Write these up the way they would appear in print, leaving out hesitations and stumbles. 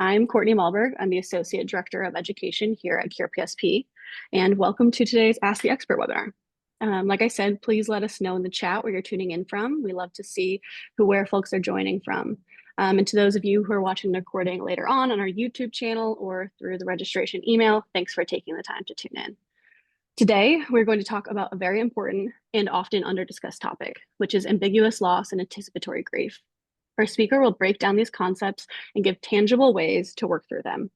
I'm Courtney Malberg. I'm the Associate Director of Education here at CurePSP, and welcome to today's Ask the Expert webinar. Like I said, please let us know in the chat where you're tuning in from. We love to see where folks are joining from. And to those of you who are watching the recording later on our YouTube channel or through the registration email, thanks for taking the time to tune in. Today, we're going to talk about a very important and often under-discussed topic, which is ambiguous loss and anticipatory grief. Our speaker will break down these concepts and give tangible ways to work through them.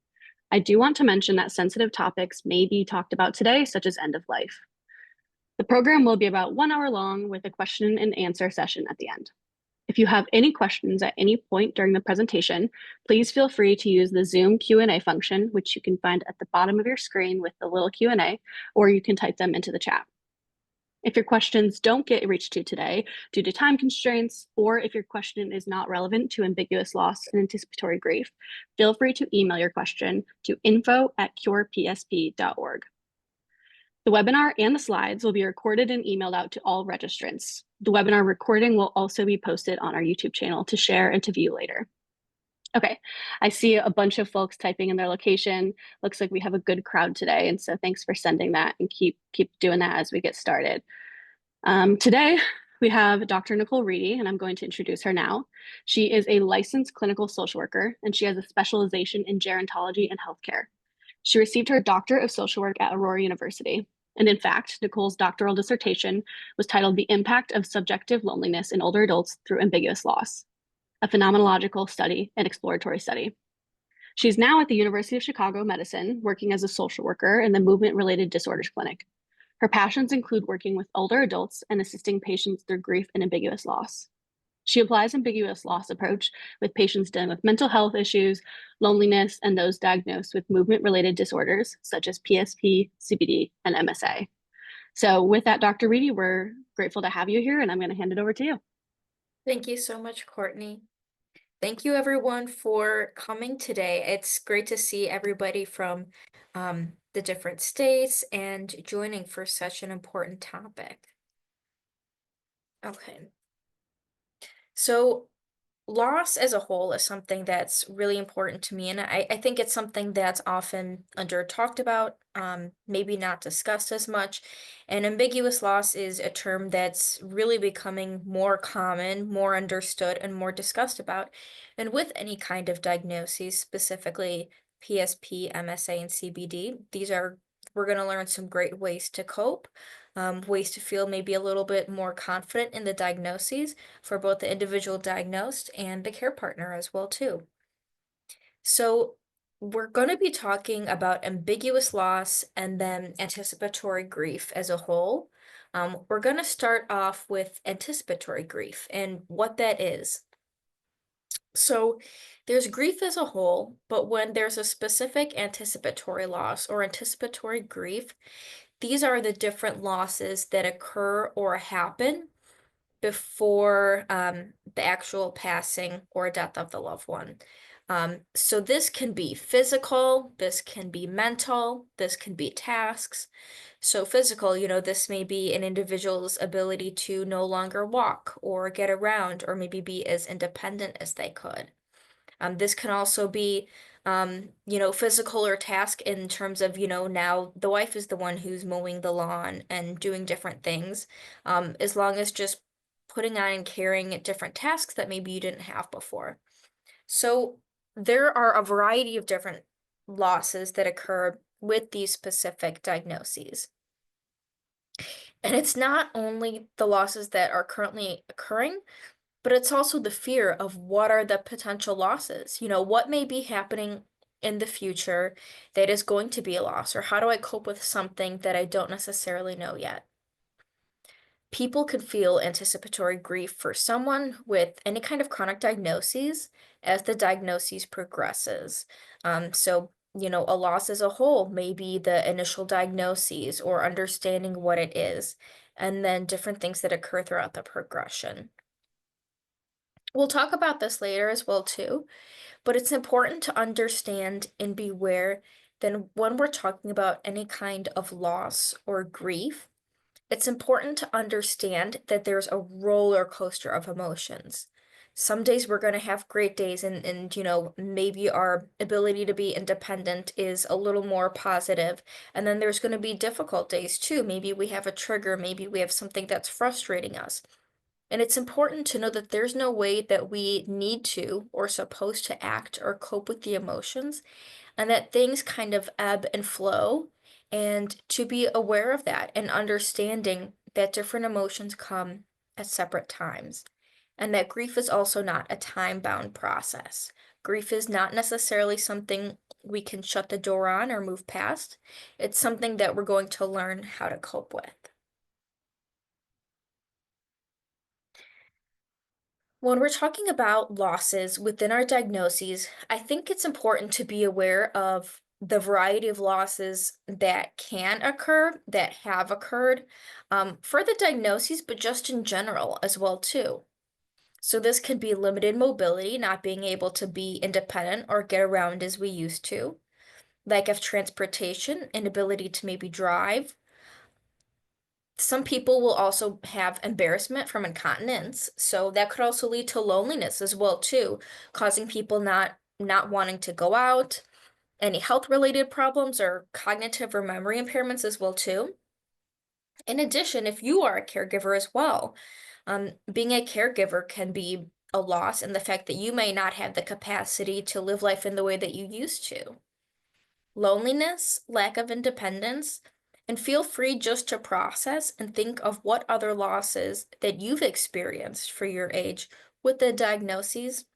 I do want to mention that sensitive topics may be talked about today, such as end of life. The program will be about 1 hour long with a question and answer session at the end. If you have any questions at any point during the presentation, please feel free to use the Zoom Q&A function, which you can find at the bottom of your screen with the little Q&A, or you can type them into the chat. If your questions don't get reached to today due to time constraints, or if your question is not relevant to ambiguous loss and anticipatory grief, feel free to email your question to info@curepsp.org. The webinar and the slides will be recorded and emailed out to all registrants. The webinar recording will also be posted on our YouTube channel to share and to view later. Okay, I see a bunch of folks typing in their location. Looks like we have a good crowd today, and so thanks for sending that, and keep doing that as we get started. Today, we have Dr. Nicole Reidy, and I'm going to introduce her now. She is a licensed clinical social worker, and she has a specialization in gerontology and healthcare. She received her doctorate of social work at Aurora University. And in fact, Nicole's doctoral dissertation was titled The Impact of Subjective Loneliness in Older Adults Through Ambiguous Loss, a phenomenological study and exploratory study. She's now at the University of Chicago Medicine, working as a social worker in the movement-related disorders clinic. Her passions include working with older adults and assisting patients through grief and ambiguous loss. She applies ambiguous loss approach with patients dealing with mental health issues, loneliness, and those diagnosed with movement-related disorders such as PSP, CBD, and MSA. So with that, Dr. Reidy, we're grateful to have you here, and I'm going to hand it over to you. Thank you so much, Courtney. Thank you everyone for coming today. It's great to see everybody from the different states and joining for such an important topic. Okay. So loss as a whole is something that's really important to me, and I think it's something that's often under talked about, maybe not discussed as much. And ambiguous loss is a term that's really becoming more common, more understood, and more discussed about. And with any kind of diagnoses, specifically PSP, MSA, and CBD, we're going to learn some great ways to cope, ways to feel maybe a little bit more confident in the diagnoses for both the individual diagnosed and the care partner as well too. So we're going to be talking about ambiguous loss and then anticipatory grief as a whole. We're going to start off with anticipatory grief and what that is. So there's grief as a whole, but when there's a specific anticipatory loss or anticipatory grief, these are the different losses that occur or happen before the actual passing or death of the loved one. So this can be physical, this can be mental, this can be tasks. So physical, this may be an individual's ability to no longer walk or get around or maybe be as independent as they could. This can also be, physical or task in terms of, now the wife is the one who's mowing the lawn and doing different things, as long as just putting on and carrying different tasks that maybe you didn't have before. So there are a variety of different losses that occur with these specific diagnoses. And it's not only the losses that are currently occurring, but it's also the fear of what are the potential losses. What may be happening in the future that is going to be a loss, or how do I cope with something that I don't necessarily know yet? People could feel anticipatory grief for someone with any kind of chronic diagnoses as the diagnosis progresses. So, a loss as a whole may be the initial diagnoses or understanding what it is, and then different things that occur throughout the progression. We'll talk about this later as well too, but it's important to understand and be aware that when we're talking about any kind of loss or grief, it's important to understand that there's a roller coaster of emotions. Some days we're going to have great days and maybe our ability to be independent is a little more positive. And then there's going to be difficult days too. Maybe we have a trigger, maybe we have something that's frustrating us. And it's important to know that there's no way that we need to or supposed to act or cope with the emotions, and that things kind of ebb and flow, and to be aware of that and understanding that different emotions come at separate times, and that grief is also not a time-bound process. Grief is not necessarily something we can shut the door on or move past. It's something that we're going to learn how to cope with. When we're talking about losses within our diagnoses, I think it's important to be aware of the variety of losses that can occur, that have occurred, for the diagnoses, but just in general as well too. So this could be limited mobility, not being able to be independent or get around as we used to, lack of transportation, inability to maybe drive. Some people will also have embarrassment from incontinence, so that could also lead to loneliness as well too, causing people not wanting to go out, any health related problems or cognitive or memory impairments as well too. In addition, if you are a caregiver as well, being a caregiver can be a loss in the fact that you may not have the capacity to live life in the way that you used to. Loneliness, lack of independence, and feel free just to process and think of what other losses that you've experienced for your age with the diagnoses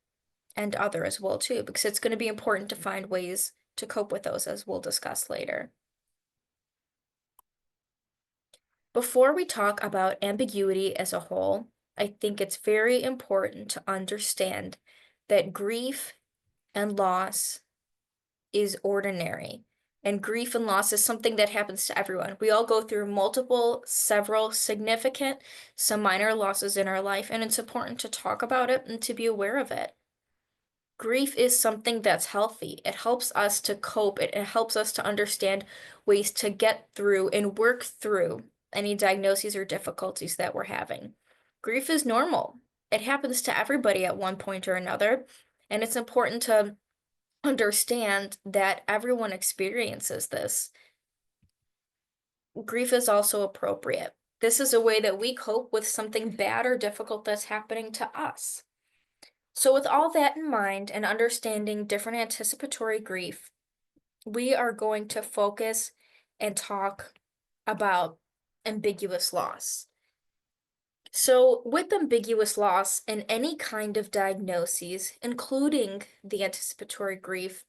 and other as well too, because it's going to be important to find ways to cope with those as we'll discuss later. Before we talk about ambiguity as a whole, I think it's very important to understand that grief and loss is ordinary. And grief and loss is something that happens to everyone. We all go through multiple, several significant, some minor losses in our life, and it's important to talk about it and to be aware of it. Grief is something that's healthy. It helps us to cope. It helps us to understand ways to get through and work through any diagnoses or difficulties that we're having. Grief is normal. It happens to everybody at one point or another, and it's important to understand that everyone experiences this. Grief is also appropriate. This is a way that we cope with something bad or difficult that's happening to us. So with all that in mind and understanding different anticipatory grief, we are going to focus and talk about ambiguous loss. So with ambiguous loss and any kind of diagnoses, including the anticipatory grief,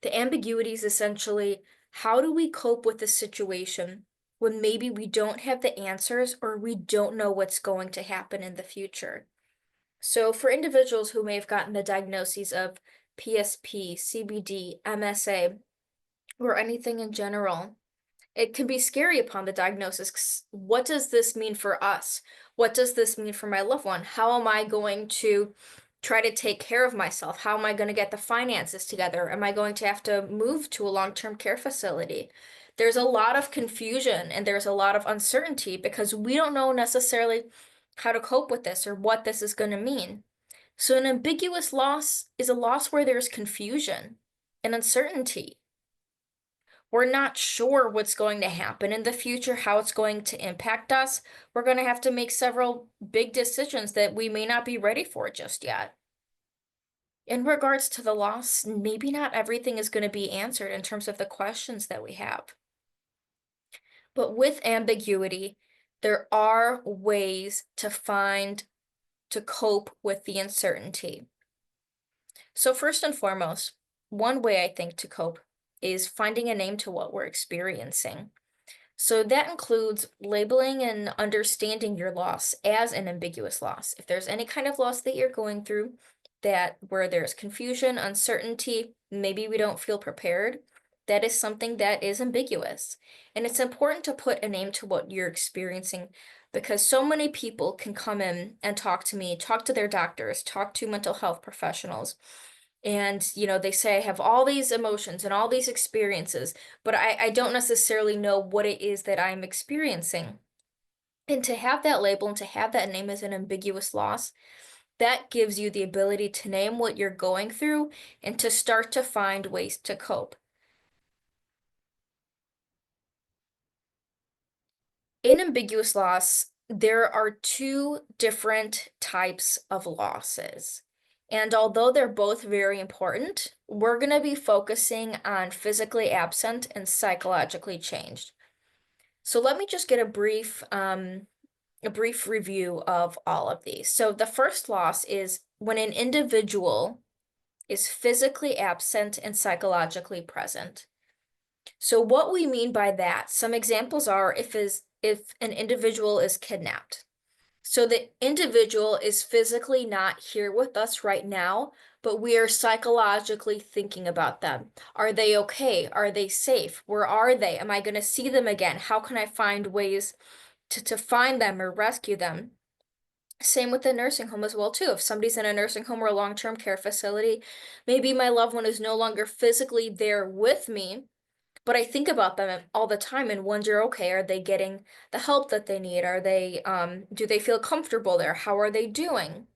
the ambiguity is essentially, how do we cope with the situation when maybe we don't have the answers or we don't know what's going to happen in the future? So for individuals who may have gotten the diagnoses of PSP, CBD, MSA, or anything in general, it can be scary upon the diagnosis. 'Cause what does this mean for us? What does this mean for my loved one? How am I going to try to take care of myself? How am I going to get the finances together? Am I going to have to move to a long-term care facility? There's a lot of confusion and there's a lot of uncertainty because we don't know necessarily how to cope with this or what this is going to mean. So an ambiguous loss is a loss where there's confusion and uncertainty. We're not sure what's going to happen in the future, how it's going to impact us. We're going to have to make several big decisions that we may not be ready for just yet. In regards to the loss, maybe not everything is going to be answered in terms of the questions that we have. But with ambiguity, there are ways to cope with the uncertainty. So first and foremost, one way I think to cope is finding a name to what we're experiencing. So that includes labeling and understanding your loss as an ambiguous loss. If there's any kind of loss that you're going through that where there's confusion, uncertainty, maybe we don't feel prepared, that is something that is ambiguous. And it's important to put a name to what you're experiencing because so many people can come in and talk to me, talk to their doctors, talk to mental health professionals, and they say I have all these emotions and all these experiences, but I don't necessarily know what it is that I'm experiencing. And to have that label and to have that name as an ambiguous loss That gives you the ability to name what you're going through and to start to find ways to cope. In ambiguous loss, there are two different types of losses. And although they're both very important, we're going to be focusing on physically absent and psychologically changed. So let me just get a brief review of all of these. So the first loss is when an individual is physically absent and psychologically present. So what we mean by that, some examples are if an individual is kidnapped. So the individual is physically not here with us right now, but we are psychologically thinking about them. Are they okay? Are they safe? Where are they? Am I going to see them again? How can I find ways to find them or rescue them? Same with the nursing home as well, too. If somebody's in a nursing home or a long-term care facility, maybe my loved one is no longer physically there with me, but I think about them all the time and wonder, okay, are they getting the help that they need? Do they feel comfortable there? How are they doing?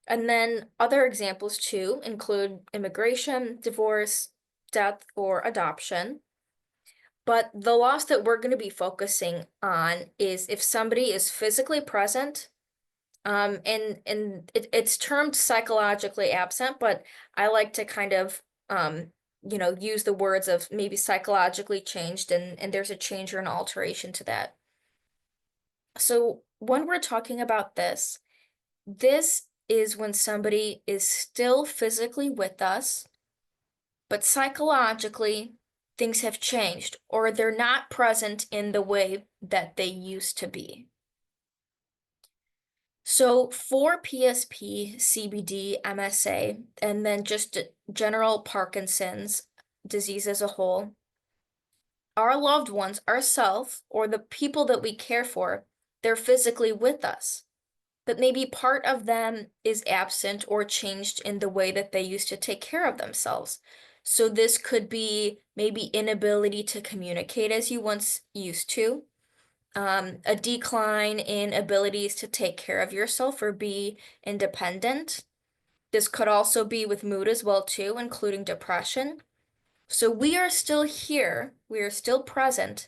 And then other examples too include immigration, divorce, death, or adoption. But the loss that we're going to be focusing on is if somebody is physically present, it's termed psychologically absent, but I like to kind of use the words of maybe psychologically changed, and there's a change or an alteration to that. So when we're talking about this is when somebody is still physically with us, but psychologically things have changed, or they're not present in the way that they used to be. So for PSP, CBD, MSA, and then just general Parkinson's disease as a whole, our loved ones, ourselves, or the people that we care for, they're physically with us. But maybe part of them is absent or changed in the way that they used to take care of themselves. So this could be maybe inability to communicate as you once used to, a decline in abilities to take care of yourself or be independent. This could also be with mood as well too, including depression. So we are still here, we are still present,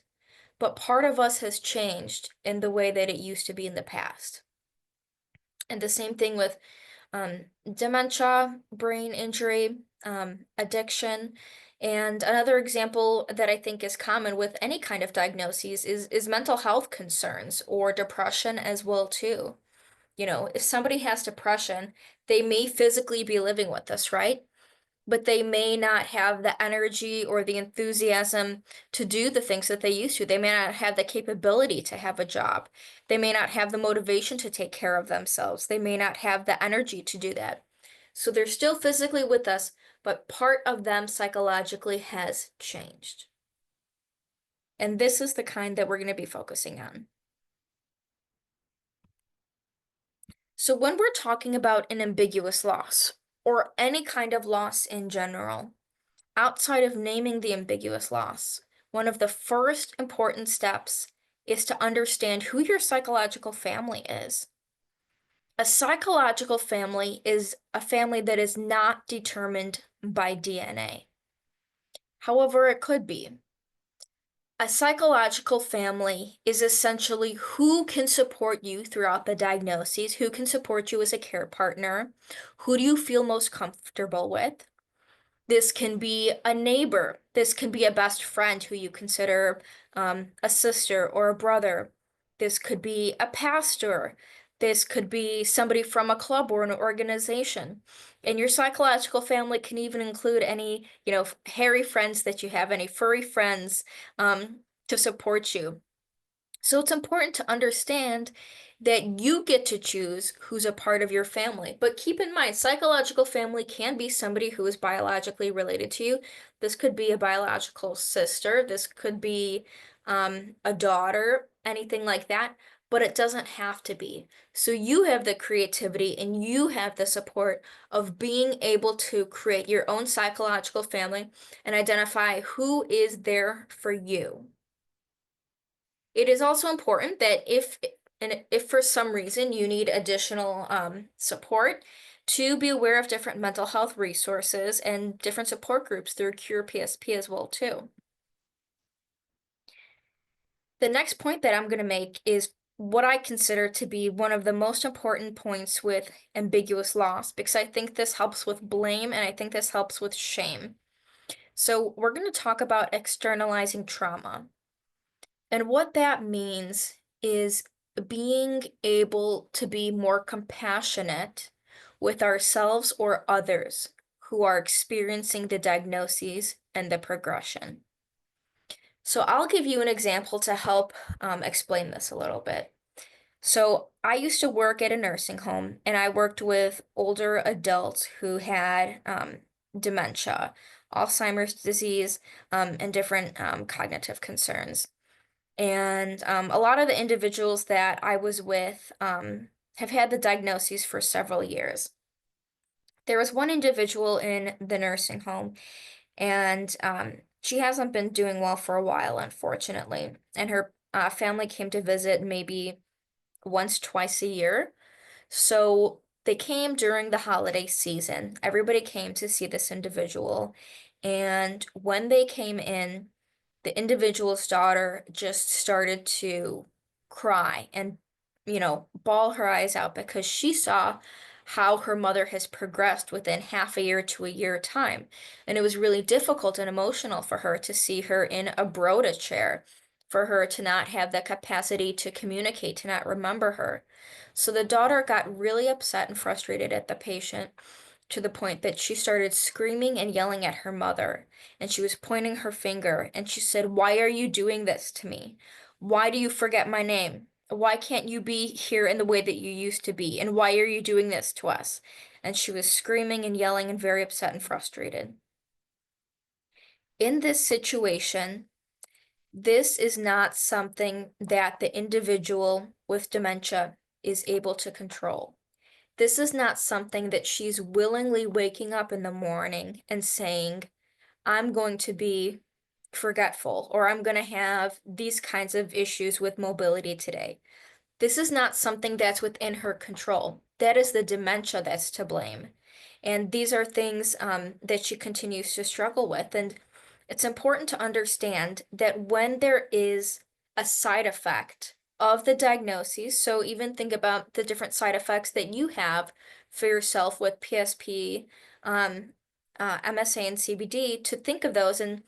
but part of us has changed in the way that it used to be in the past. And the same thing with dementia, brain injury, addiction. And another example that I think is common with any kind of diagnoses is mental health concerns or depression as well too. If somebody has depression, they may physically be living with us, right? But they may not have the energy or the enthusiasm to do the things that they used to. They may not have the capability to have a job. They may not have the motivation to take care of themselves. They may not have the energy to do that. So they're still physically with us, but part of them psychologically has changed. And this is the kind that we're going to be focusing on. So when we're talking about an ambiguous loss, or any kind of loss in general, outside of naming the ambiguous loss, one of the first important steps is to understand who your psychological family is. A psychological family is a family that is not determined by DNA. However, it could be. A psychological family is essentially who can support you throughout the diagnoses, who can support you as a care partner, who do you feel most comfortable with. This can be a neighbor. This can be a best friend who you consider a sister or a brother. This could be a pastor. This could be somebody from a club or an organization. And your psychological family can even include any, hairy friends that you have, any furry friends to support you. So it's important to understand that you get to choose who's a part of your family. But keep in mind, psychological family can be somebody who is biologically related to you. This could be a biological sister. This could be a daughter, anything like that. But it doesn't have to be. So you have the creativity and you have the support of being able to create your own psychological family and identify who is there for you. It is also important that if And if for some reason you need additional support, to be aware of different mental health resources and different support groups through CurePSP as well too. The next point that I'm going to make is what I consider to be one of the most important points with ambiguous loss, because I think this helps with blame and I think this helps with shame. So we're going to talk about externalizing trauma. And what that means is being able to be more compassionate with ourselves or others who are experiencing the diagnoses and the progression. So I'll give you an example to help explain this a little bit. So I used to work at a nursing home, and I worked with older adults who had dementia, Alzheimer's disease, and different cognitive concerns. And a lot of the individuals that I was with have had the diagnoses for several years. There was one individual in the nursing home, and she hasn't been doing well for a while, unfortunately. And her family came to visit maybe once, twice a year. So they came during the holiday season. Everybody came to see this individual. And when they came in, the individual's daughter just started to cry and, bawl her eyes out because she saw how her mother has progressed within half a year to a year time. And it was really difficult and emotional for her to see her in a Broda chair, for her to not have the capacity to communicate, to not remember her. So the daughter got really upset and frustrated at the patient to the point that she started screaming and yelling at her mother. And she was pointing her finger and she said, "Why are you doing this to me? Why do you forget my name? Why can't you be here in the way that you used to be? And why are you doing this to us?" And she was screaming and yelling and very upset and frustrated. In this situation, this is not something that the individual with dementia is able to control. This is not something that she's willingly waking up in the morning and saying, "I'm going to be forgetful," or "I'm going to have these kinds of issues with mobility today." This is not something that's within her control. That is the dementia that's to blame. And these are things that she continues to struggle with. And it's important to understand that when there is a side effect of the diagnosis, so even think about the different side effects that you have for yourself with PSP, MSA, and CBD, to think of those and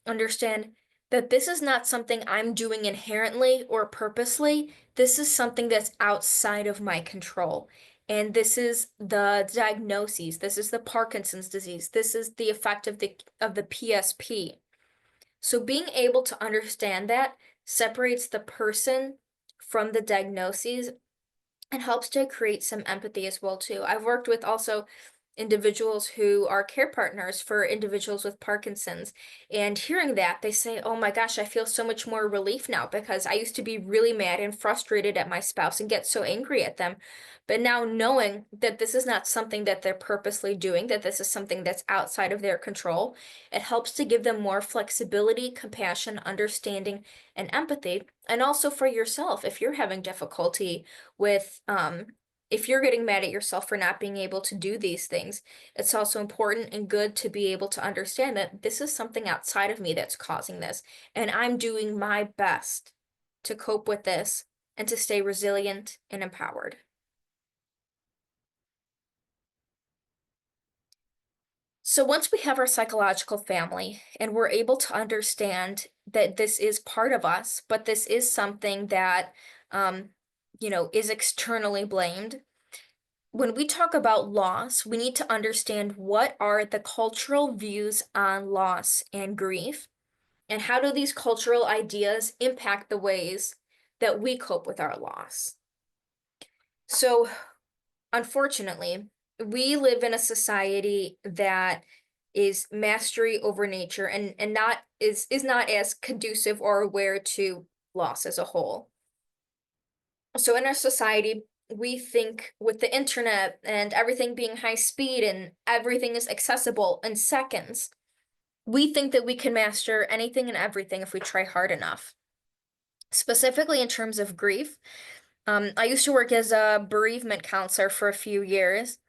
understand that this is not something I'm doing inherently or purposely. This is something that's outside of my control. And this is the diagnoses. This is the Parkinson's disease. This is the effect of the PSP. So being able to understand that separates the person from the diagnoses and helps to create some empathy as well too. I've worked with also individuals who are care partners for individuals with Parkinson's, and hearing that, they say, "Oh my gosh, I feel so much more relief now because I used to be really mad and frustrated at my spouse and get so angry at them. But now knowing that this is not something that they're purposely doing, that this is something that's outside of their control, it helps to give them more flexibility, compassion, understanding, and empathy. And also for yourself, if you're having difficulty with if you're getting mad at yourself for not being able to do these things, it's also important and good to be able to understand that this is something outside of me that's causing this, and I'm doing my best to cope with this and to stay resilient and empowered." So once we have our psychological family and we're able to understand that this is part of us, but this is something that, is externally blamed, when we talk about loss, we need to understand what are the cultural views on loss and grief, and how do these cultural ideas impact the ways that we cope with our loss. So, unfortunately, we live in a society that is mastery over nature and not is not as conducive or aware to loss as a whole. So in our society, we think with the internet and everything being high speed and everything is accessible in seconds, we think that we can master anything and everything if we try hard enough. Specifically in terms of grief, I used to work as a bereavement counselor for a few years,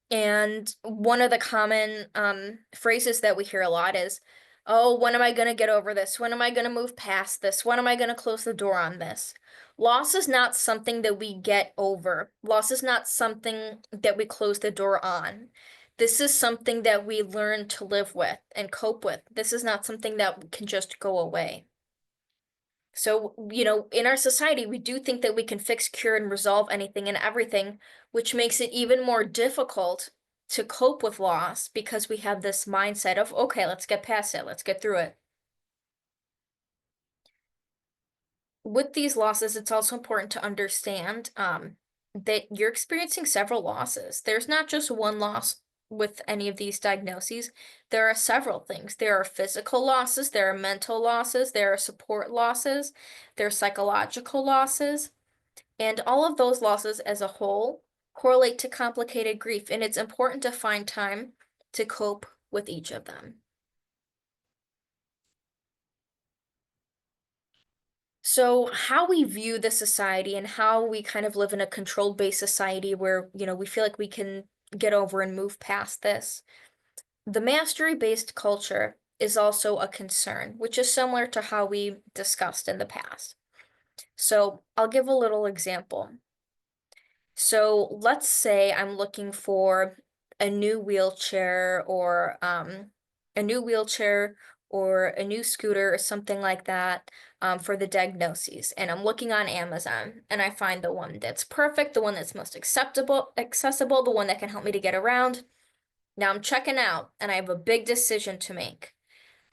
and one of the common phrases that we hear a lot is, "Oh, when am I going to get over this? When am I going to move past this? When am I going to close the door on this?" Loss is not something that we get over. Loss is not something that we close the door on. This is something that we learn to live with and cope with. This is not something that can just go away. So, in our society, we do think that we can fix, cure, and resolve anything and everything, which makes it even more difficult to cope with loss because we have this mindset of, okay, let's get past it, let's get through it. With these losses, it's also important to understand that you're experiencing several losses. There's not just one loss with any of these diagnoses. There are several things. There are physical losses, there are mental losses, there are support losses, there are psychological losses, and all of those losses as a whole correlate to complicated grief, and it's important to find time to cope with each of them. So, how we view the society and how we kind of live in a controlled-based society where, we feel like we can get over and move past this. The mastery-based culture is also a concern, which is similar to how we discussed in the past. So, I'll give a little example. So, let's say I'm looking for a new wheelchair or a new wheelchair or a new scooter or something like that for the diagnoses. And I'm looking on Amazon and I find the one that's perfect, the one that's most accessible, the one that can help me to get around. Now I'm checking out and I have a big decision to make.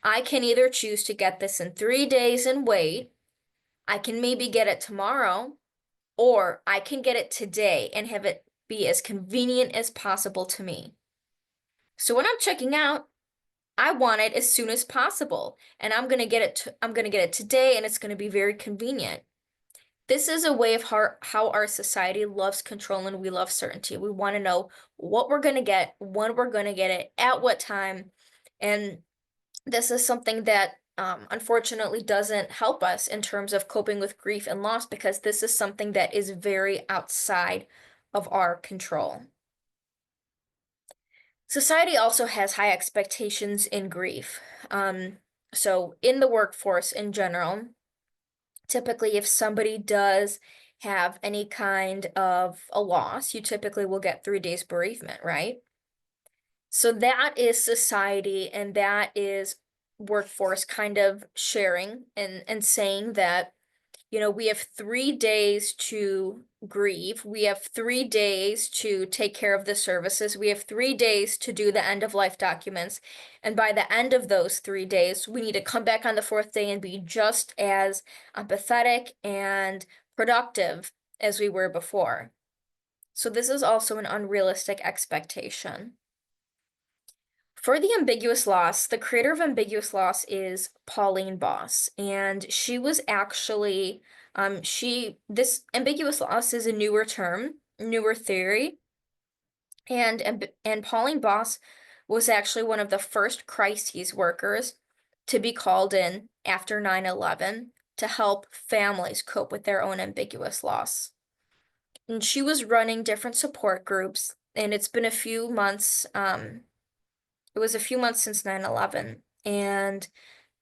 I can either choose to get this in 3 days and wait. I can maybe get it tomorrow, or I can get it today and have it be as convenient as possible to me. So when I'm checking out, I want it as soon as possible, and I'm going to get it today, and it's going to be very convenient. This is a way of how our society loves control, and we love certainty. We want to know what we're going to get, when we're going to get it, at what time. And this is something that unfortunately doesn't help us in terms of coping with grief and loss, because this is something that is very outside of our control. Society also has high expectations in grief. So in the workforce in general, typically if somebody does have any kind of a loss, you typically will get 3 days bereavement, right? So that is society, and that is workforce kind of sharing and saying that, we have 3 days to grieve. We have 3 days to take care of the services. We have 3 days to do the end of life documents. And by the end of those 3 days, we need to come back on the fourth day and be just as empathetic and productive as we were before. So this is also an unrealistic expectation. For the ambiguous loss, the creator of ambiguous loss is Pauline Boss, and she was actually this ambiguous loss is a newer term, newer theory, and Pauline Boss was actually one of the first crises workers to be called in after 9/11 to help families cope with their own ambiguous loss. And she was running different support groups, and it's been a few months. It was a few months since 9/11, and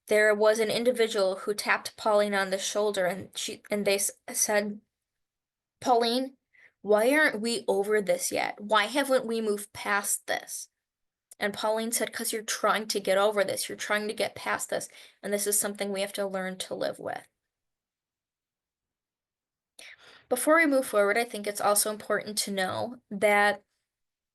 there was an individual who tapped Pauline on the shoulder, and they said, "Pauline, why aren't we over this yet? Why haven't we moved past this?" And Pauline said, "Because you're trying to get over this. You're trying to get past this, and this is something we have to learn to live with." Before we move forward, I think it's also important to know that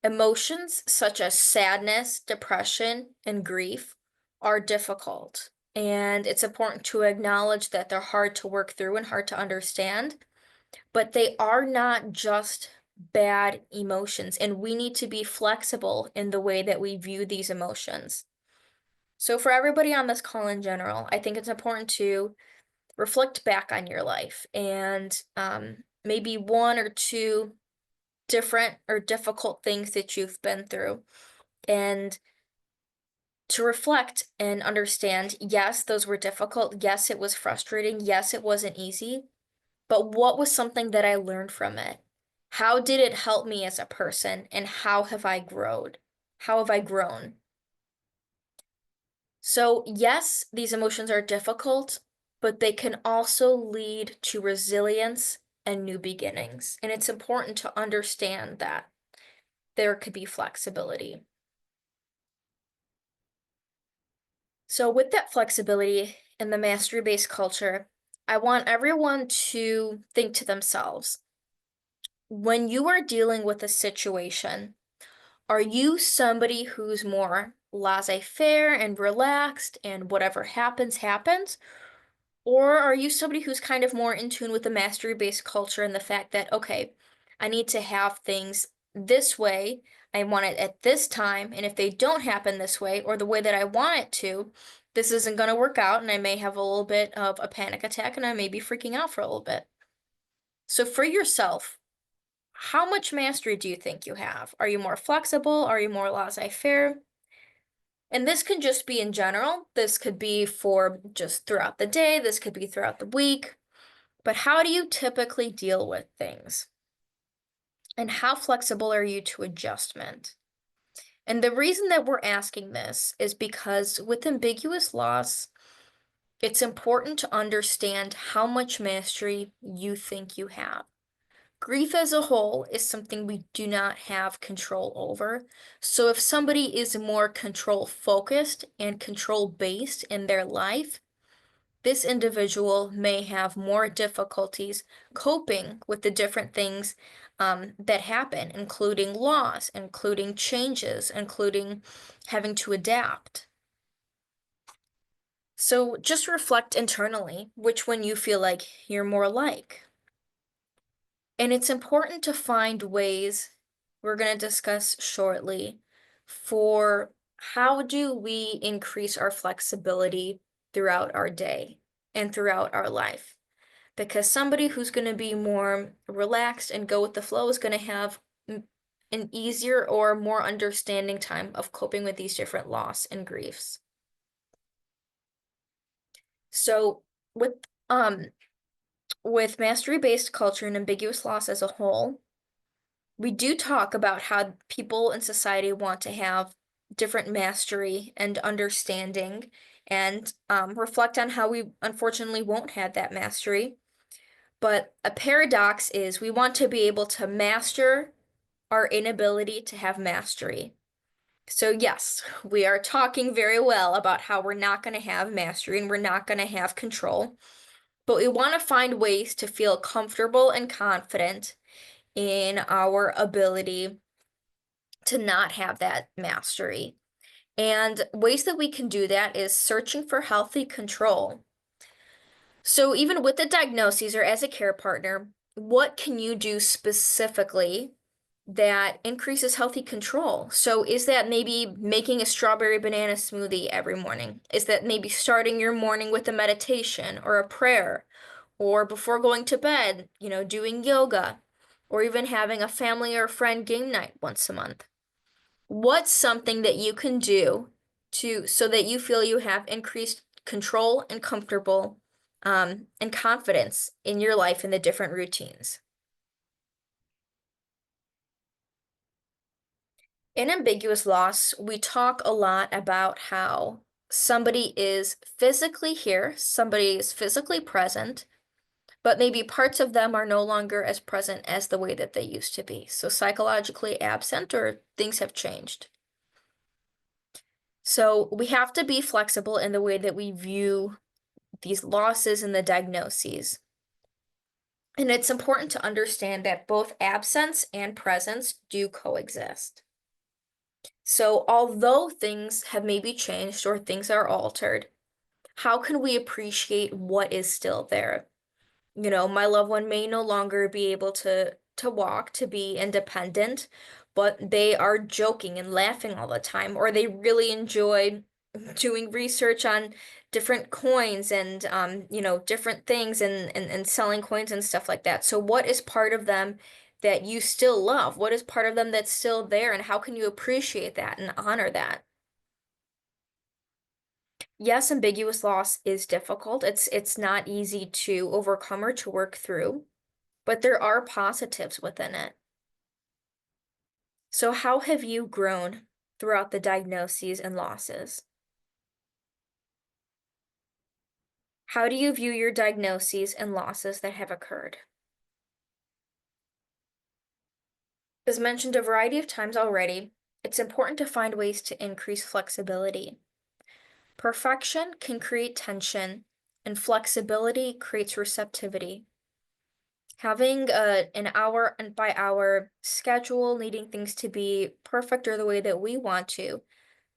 emotions such as sadness, depression, and grief are difficult. And it's important to acknowledge that they're hard to work through and hard to understand, but they are not just bad emotions, and we need to be flexible in the way that we view these emotions. So, for everybody on this call in general, I think it's important to reflect back on your life and maybe one or two different or difficult things that you've been through, and to reflect and understand, yes, those were difficult. Yes, it was frustrating. Yes, it wasn't easy. but what was something that I learned from it? How did it help me as a person, and how have I grown? How have I grown? So, yes, these emotions are difficult, but they can also lead to resilience and new beginnings. And it's important to understand that there could be flexibility. So, with that flexibility in the mastery-based culture, I want everyone to think to themselves, when you are dealing with a situation, are you somebody who's more laissez-faire and relaxed and whatever happens, happens? Or are you somebody who's kind of more in tune with the mastery-based culture and the fact that, okay, I need to have things this way, I want it at this time, and if they don't happen this way or the way that I want it to, this isn't going to work out, and I may have a little bit of a panic attack and I may be freaking out for a little bit. So for yourself, how much mastery do you think you have? Are you more flexible? Are you more laissez-faire? And this can just be in general. This could be for just throughout the day. This could be throughout the week. But how do you typically deal with things? And how flexible are you to adjustment? And the reason that we're asking this is because with ambiguous loss, it's important to understand how much mastery you think you have. Grief as a whole is something we do not have control over. So if somebody is more control focused and control based in their life, this individual may have more difficulties coping with the different things that happen, including loss, including changes, including having to adapt. So just reflect internally which one you feel like you're more like. And it's important to find ways we're going to discuss shortly for how do we increase our flexibility throughout our day and throughout our life. Because somebody who's going to be more relaxed and go with the flow is going to have an easier or more understanding time of coping with these different loss and griefs. So with um with mastery-based culture and ambiguous loss as a whole, we do talk about how people in society want to have different mastery and understanding and reflect on how we unfortunately won't have that mastery. But a paradox is we want to be able to master our inability to have mastery. So, yes, we are talking very well about how we're not going to have mastery and we're not going to have control, but we want to find ways to feel comfortable and confident in our ability to not have that mastery. And ways that we can do that is searching for healthy control. So, even with the diagnoses or as a care partner, what can you do specifically that increases healthy control? So, is that maybe making a strawberry banana smoothie every morning? Is that maybe starting your morning with a meditation or a prayer? Or before going to bed, doing yoga? Or even having a family or friend game night once a month? What's something that you can do so that you feel you have increased control and comfortable and confidence in your life in the different routines? In ambiguous loss, we talk a lot about how somebody is physically here, somebody is physically present, but maybe parts of them are no longer as present as the way that they used to be. So psychologically absent or things have changed. So we have to be flexible in the way that we view these losses and the diagnoses. And it's important to understand that both absence and presence do coexist. So although things have maybe changed or things are altered, how can we appreciate what is still there? My loved one may no longer be able to walk, to be independent, but they are joking and laughing all the time, or they really enjoy doing research on different coins and different things and selling coins and stuff like that. So what is part of them that you still love? What is part of them that's still there, and how can you appreciate that and honor that? Yes, ambiguous loss is difficult. It's not easy to overcome or to work through, but there are positives within it. So how have you grown throughout the diagnoses and losses? How do you view your diagnoses and losses that have occurred? As mentioned a variety of times already, it's important to find ways to increase flexibility. Perfection can create tension, and flexibility creates receptivity. Having an hour and by hour schedule, needing things to be perfect or the way that we want to,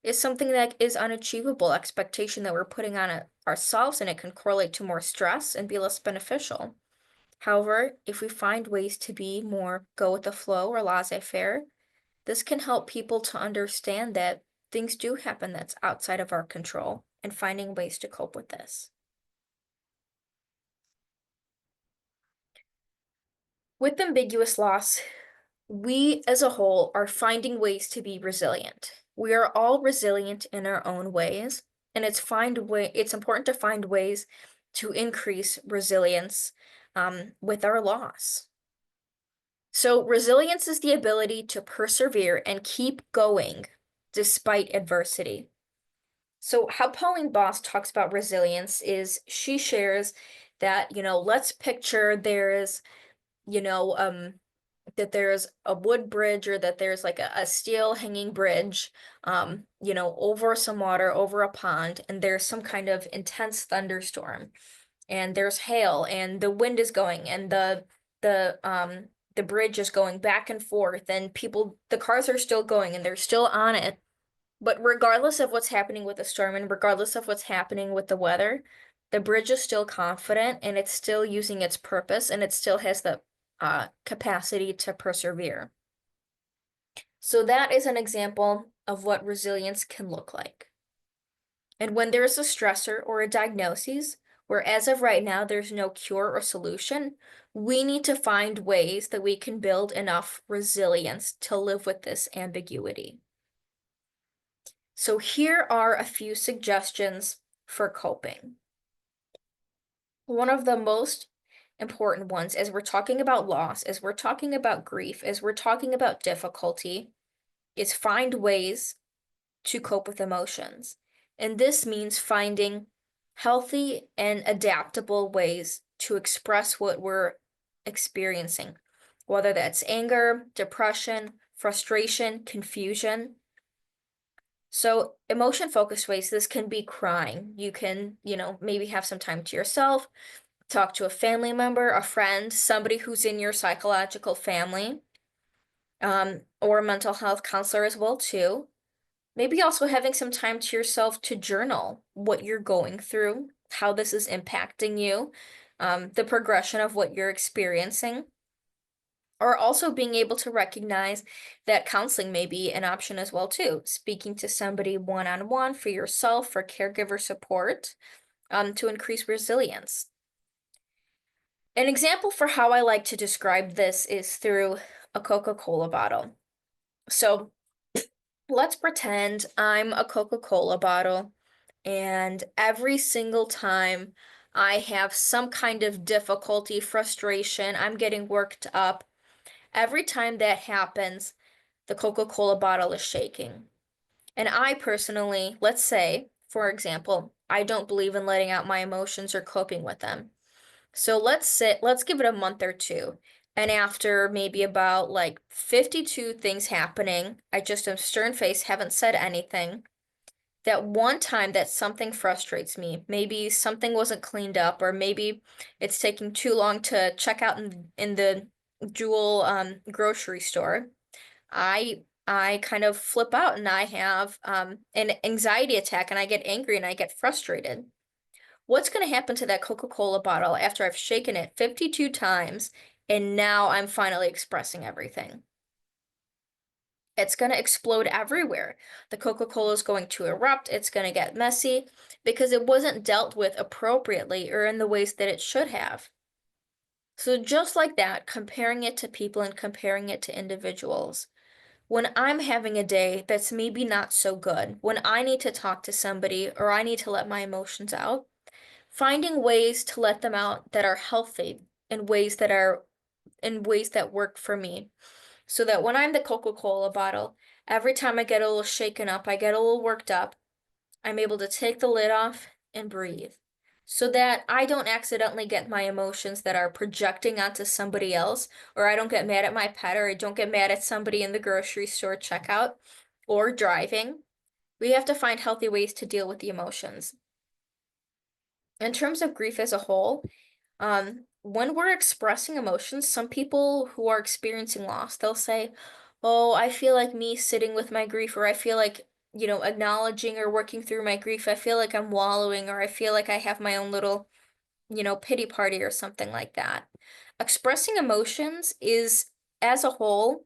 is something that is unachievable expectation that we're putting on ourselves, and it can correlate to more stress and be less beneficial. However, if we find ways to be more go with the flow or laissez-faire, this can help people to understand that things do happen that's outside of our control and finding ways to cope with this. With ambiguous loss, we as a whole are finding ways to be resilient. We are all resilient in our own ways, and it's important to find ways to increase resilience with our loss. So resilience is the ability to persevere and keep going despite adversity. So how Pauline Boss talks about resilience is she shares that, let's picture you know, um, that there's a wood bridge or that there's like a steel hanging bridge, over some water, over a pond, and there's some kind of intense thunderstorm, and there's hail, and the wind is going, and the bridge is going back and forth, and the cars are still going, and they're still on it. But regardless of what's happening with the storm and regardless of what's happening with the weather, the bridge is still confident and it's still using its purpose and it still has the capacity to persevere. So that is an example of what resilience can look like. And when there's a stressor or a diagnosis, where as of right now there's no cure or solution, we need to find ways that we can build enough resilience to live with this ambiguity. So here are a few suggestions for coping. One of the most important ones, as we're talking about loss, as we're talking about grief, as we're talking about difficulty, is find ways to cope with emotions. And this means finding healthy and adaptable ways to express what we're experiencing, whether that's anger, depression, frustration, confusion. So emotion-focused ways, this can be crying. You can, maybe have some time to yourself, talk to a family member, a friend, somebody who's in your psychological family, or a mental health counselor as well too. Maybe also having some time to yourself to journal what you're going through, how this is impacting you, the progression of what you're experiencing. Or also being able to recognize that counseling may be an option as well too. Speaking to somebody one-on-one for yourself, for caregiver support, to increase resilience. An example for how I like to describe this is through a Coca-Cola bottle. So let's pretend I'm a Coca-Cola bottle, and every single time I have some kind of difficulty, frustration, I'm getting worked up. Every time that happens, the Coca-Cola bottle is shaking. And I personally, let's say, for example, I don't believe in letting out my emotions or coping with them. So let's give it a month or two. And after maybe about like 52 things happening, I just am stern faced, haven't said anything. That one time that something frustrates me, maybe something wasn't cleaned up, or maybe it's taking too long to check out in the Jewel grocery store, I kind of flip out and I have an anxiety attack and I get angry and I get frustrated. What's going to happen to that Coca-Cola bottle after I've shaken it 52 times and now I'm finally expressing everything? It's going to explode everywhere. The Coca-Cola is going to erupt. It's going to get messy because it wasn't dealt with appropriately or in the ways that it should have. So just like that, comparing it to people and comparing it to individuals, when I'm having a day that's maybe not so good, when I need to talk to somebody or I need to let my emotions out, finding ways to let them out that are healthy in ways that work for me. So that when I'm the Coca-Cola bottle, every time I get a little shaken up, I get a little worked up, I'm able to take the lid off and breathe. So that I don't accidentally get my emotions that are projecting onto somebody else, or I don't get mad at my pet, or I don't get mad at somebody in the grocery store checkout or driving. We have to find healthy ways to deal with the emotions. In terms of grief as a whole, when we're expressing emotions, some people who are experiencing loss, they'll say, "Oh, I feel like me sitting with my grief," or I feel like, acknowledging or working through my grief, I feel like I'm wallowing, or I feel like I have my own little, pity party or something like that. Expressing emotions is, as a whole,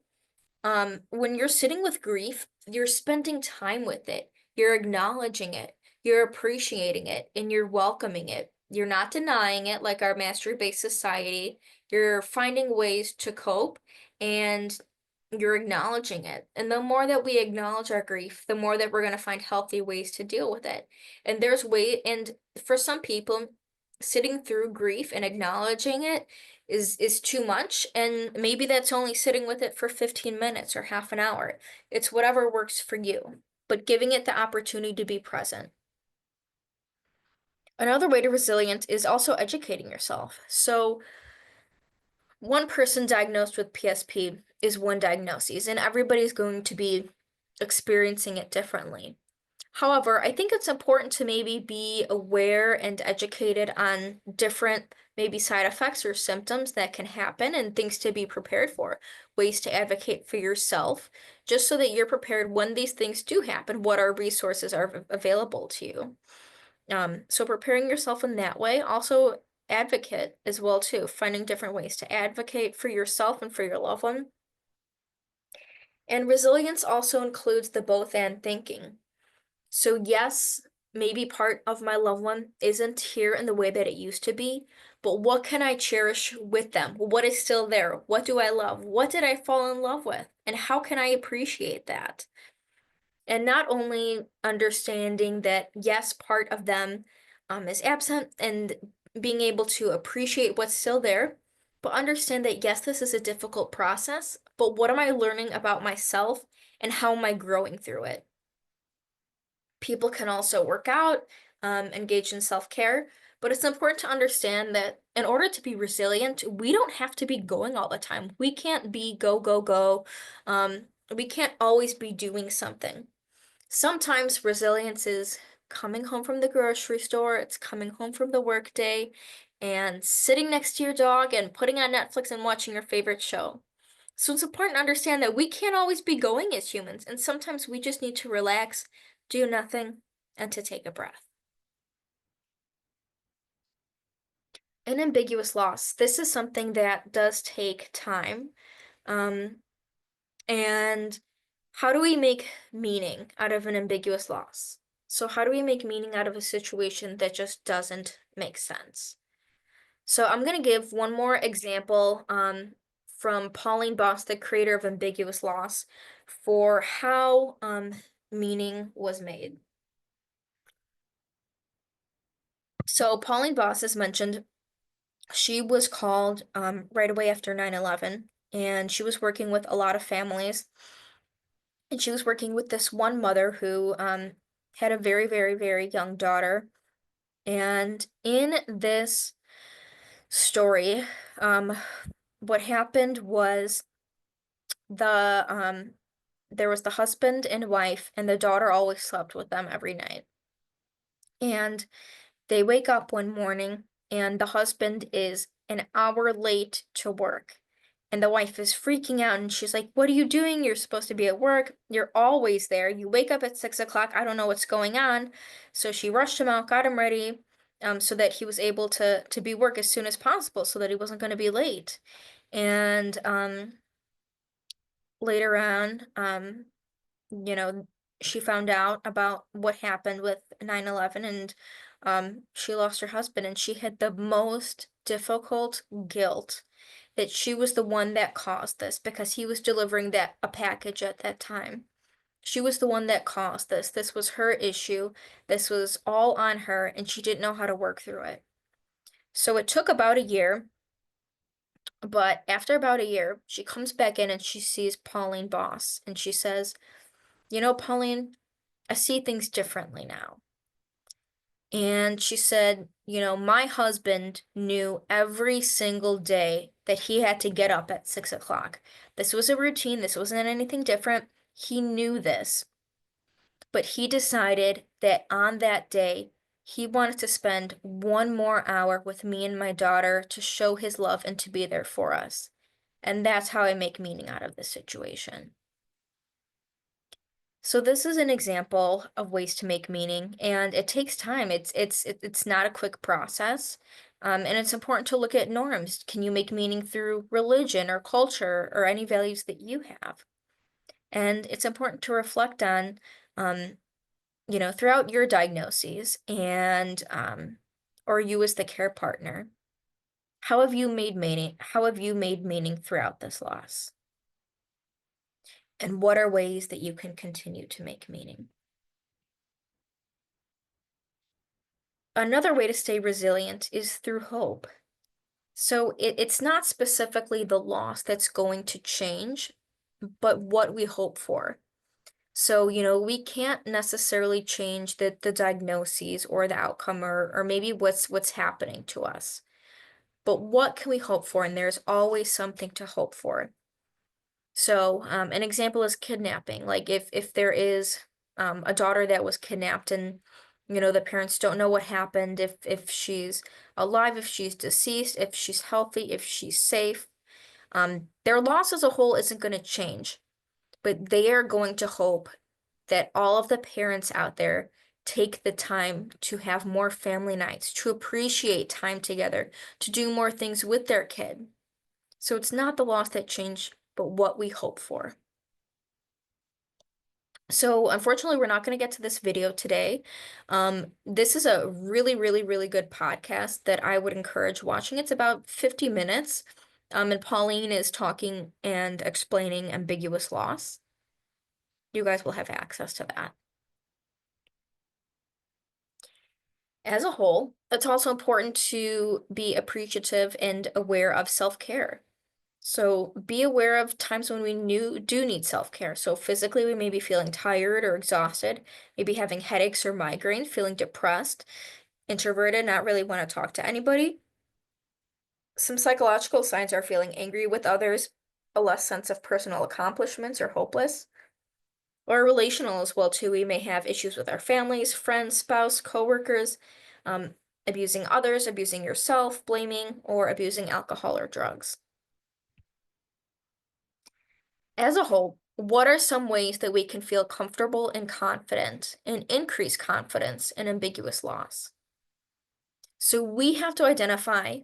when you're sitting with grief, you're spending time with it. You're acknowledging it. You're appreciating it and you're welcoming it. You're not denying it like our mastery-based society. You're finding ways to cope and you're acknowledging it. And the more that we acknowledge our grief, the more that we're going to find healthy ways to deal with it. And for some people, sitting through grief and acknowledging it is too much, and maybe that's only sitting with it for 15 minutes or half an hour. It's whatever works for you, but giving it the opportunity to be present. Another way to resilience is also educating yourself. So one person diagnosed with PSP is one diagnosis, and everybody's going to be experiencing it differently. However, I think it's important to maybe be aware and educated on different maybe side effects or symptoms that can happen and things to be prepared for, ways to advocate for yourself, just so that you're prepared when these things do happen, what our resources are available to you. So preparing yourself in that way, also advocate as well too, finding different ways to advocate for yourself and for your loved one. And resilience also includes the both and thinking. So yes, maybe part of my loved one isn't here in the way that it used to be, but what can I cherish with them? What is still there? What do I love? What did I fall in love with? And how can I appreciate that? And not only understanding that, yes, part of them is absent and being able to appreciate what's still there, but understand that, yes, this is a difficult process, but what am I learning about myself and how am I growing through it? People can also work out, engage in self-care, but it's important to understand that in order to be resilient, we don't have to be going all the time. We can't be go, go, go. We can't always be doing something. Sometimes resilience is coming home from the grocery store, it's coming home from the workday, and sitting next to your dog and putting on Netflix and watching your favorite show. So it's important to understand that we can't always be going as humans, and sometimes we just need to relax, do nothing, and to take a breath. An ambiguous loss. This is something that does take time. Um, and how do we make meaning out of an ambiguous loss? So how do we make meaning out of a situation that just doesn't make sense? So I'm going to give one more example from Pauline Boss, the creator of Ambiguous Loss, for how meaning was made. So Pauline Boss, as mentioned, she was called right away after 9/11, and she was working with a lot of families. And she was working with this one mother who had a very, very, very young daughter. And in this story, what happened was the there was the husband and wife, and the daughter always slept with them every night. And they wake up one morning, and the husband is an hour late to work. And the wife is freaking out, and she's like, "What are you doing? You're supposed to be at work. You're always there. You wake up at 6 o'clock. I don't know what's going on." So she rushed him out, got him ready, so that he was able to be work as soon as possible, so that he wasn't going to be late. And later on, you know, she found out about what happened with 9/11, and she lost her husband, and she had the most difficult guilt that she was the one that caused this because he was delivering a package at that time. She was the one that caused this. This was her issue. This was all on her, and she didn't know how to work through it. So it took about a year, but after about a year, she comes back in and she sees Pauline Boss, and she says, "You know, Pauline, I see things differently now." And she said, "You know, my husband knew every single day that he had to get up at 6 o'clock. This was a routine. This wasn't anything different. He knew this. But he decided that on that day, he wanted to spend one more hour with me and my daughter to show his love and to be there for us. And that's how I make meaning out of this situation." So this is an example of ways to make meaning, and it takes time. It's not a quick process. And it's important to look at norms. Can you make meaning through religion or culture or any values that you have? And it's important to reflect on, um, throughout your diagnoses and or you as the care partner, how have you made meaning? How have you made meaning throughout this loss? And what are ways that you can continue to make meaning? Another way to stay resilient is through hope. So it's not specifically the loss that's going to change, but what we hope for. So, we can't necessarily change the diagnoses or the outcome or maybe what's happening to us. But what can we hope for? And there's always something to hope for. So, an example is kidnapping. Like if there is a daughter that was kidnapped and the parents don't know what happened, if she's alive, if she's deceased, if she's healthy, if she's safe, their loss as a whole isn't going to change, but they are going to hope that all of the parents out there take the time to have more family nights, to appreciate time together, to do more things with their kid. So it's not the loss that changed, but what we hope for. So unfortunately, we're not going to get to this video today. This is a really, really, really good podcast that I would encourage watching. It's about 50 minutes. And Pauline is talking and explaining ambiguous loss. You guys will have access to that. As a whole, it's also important to be appreciative and aware of self-care. So be aware of times when we do need self-care. So physically, we may be feeling tired or exhausted, maybe having headaches or migraine, feeling depressed, introverted, not really want to talk to anybody. Some psychological signs are feeling angry with others, a less sense of personal accomplishments or hopeless. Or relational as well too. We may have issues with our families, friends, spouse, coworkers, abusing others, abusing yourself, blaming, or abusing alcohol or drugs. As a whole, what are some ways that we can feel comfortable and confident and increase confidence in ambiguous loss? So we have to identify,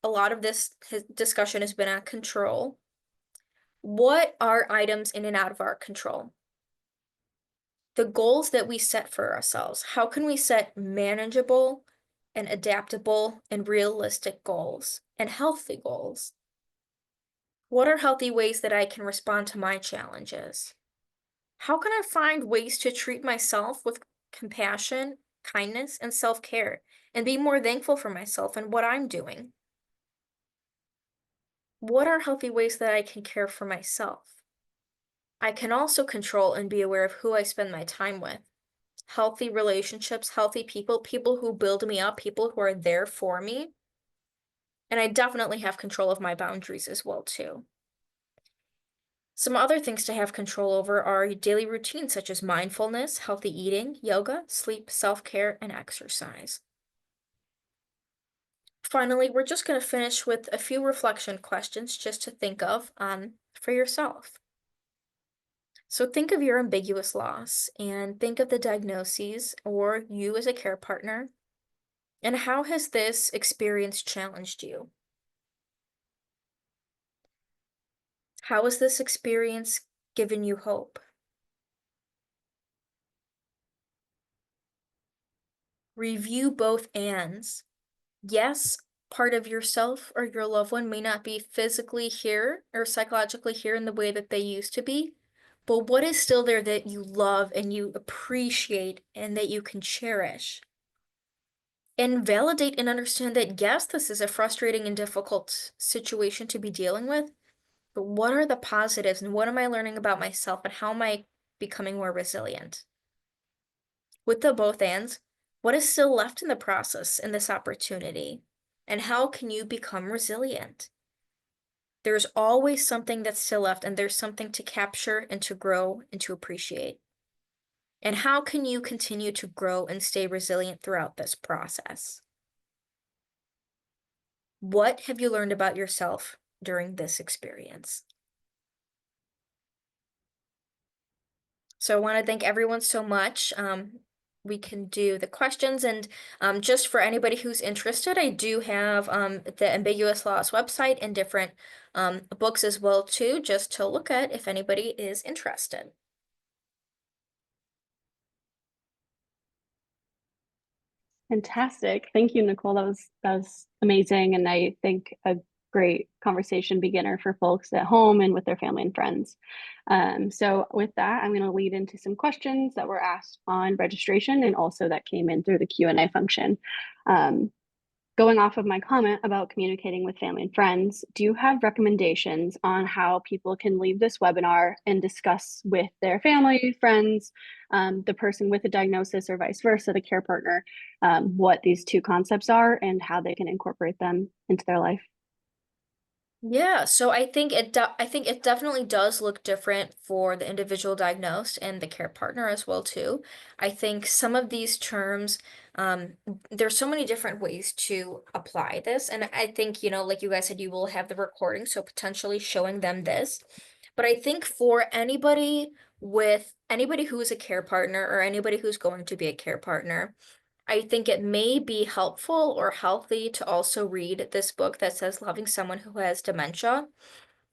a lot of this discussion has been on control. What are items in and out of our control? The goals that we set for ourselves. How can we set manageable and adaptable and realistic goals and healthy goals? What are healthy ways that I can respond to my challenges? How can I find ways to treat myself with compassion, kindness, and self-care and be more thankful for myself and what I'm doing? What are healthy ways that I can care for myself? I can also control and be aware of who I spend my time with. Healthy relationships, healthy people, people who build me up, people who are there for me. And I definitely have control of my boundaries as well too. Some other things to have control over are daily routines such as mindfulness, healthy eating, yoga, sleep, self-care, and exercise. Finally, we're just going to finish with a few reflection questions just to think of for yourself. So think of your ambiguous loss and think of the diagnoses or you as a care partner. And how has this experience challenged you? How has this experience given you hope? Review both ands. Yes, part of yourself or your loved one may not be physically here or psychologically here in the way that they used to be, but what is still there that you love and you appreciate and that you can cherish? And validate and understand that, yes, this is a frustrating and difficult situation to be dealing with, but what are the positives and what am I learning about myself and how am I becoming more resilient? With the both ands, what is still left in the process in this opportunity? And how can you become resilient? There's always something that's still left, and there's something to capture and to grow and to appreciate. And how can you continue to grow and stay resilient throughout this process? What have you learned about yourself during this experience? So I want to thank everyone so much. We can do the questions, and just for anybody who's interested, I do have the Ambiguous Laws website and different books as well too, just to look at if anybody is interested. Fantastic. Thank you, Nicole. That was amazing. And I think a great conversation beginner for folks at home and with their family and friends. So with that, I'm going to lead into some questions that were asked on registration and also that came in through the Q&A function. Going off of my comment about communicating with family and friends, do you have recommendations on how people can leave this webinar and discuss with their family, friends, the person with a diagnosis or vice versa, the care partner, what these two concepts are and how they can incorporate them into their life? Yeah, so I think it definitely does look different for the individual diagnosed and the care partner as well too. I think some of these terms, there's so many different ways to apply this, and I think, like you guys said, you will have the recording, so potentially showing them this. But I think for anybody who is a care partner or anybody who's going to be a care partner, I think it may be helpful or healthy to also read this book that says Loving Someone Who Has Dementia.